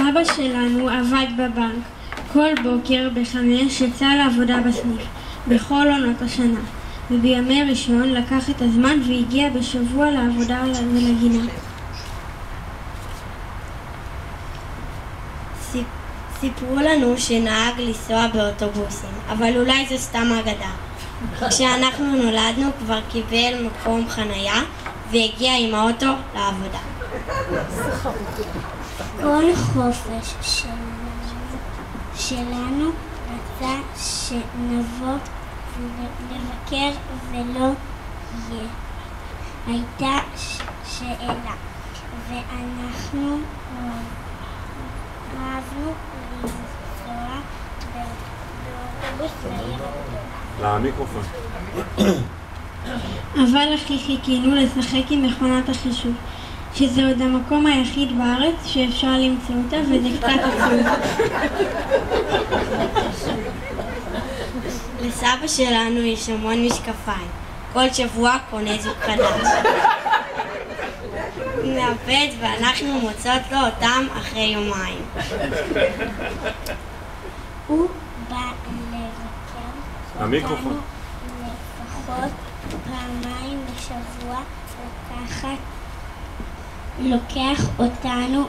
אבא שלנו עבד בבנק. כל בוקר ב5 יצא לעבודה בסניף, בכל עונות השנה. ובימי ראשון לקח את הזמן והגיע בשבוע לעבודה ולגינה. סיפרו לנו שנהג לנסוע באוטובוסים, אבל אולי זו סתם אגדה. כשאנחנו נולדנו כבר קיבל מקום חנייה והגיע עם האוטו לעבודה. כל חופש שלנו רצה שנבוא לבקר ולא יהיה. הייתה שאלה, ואנחנו אהבנו לנסוע באוטובוס לעיר הגדולה. למיקרופון. אבל הכי חיכינו לשחק עם מכונת החישוב, שזה עוד המקום היחיד בארץ שאפשר למצוא אותה, וזה קצת עצוב. לסבא שלנו יש המון משקפיים. כל שבוע קונה זוג חדש. מאבד ואנחנו מוצאות לו אותם אחרי יומיים. הוא בא לבקר המיקרופון. לפחות פעמיים בשבוע, לוקח אותנו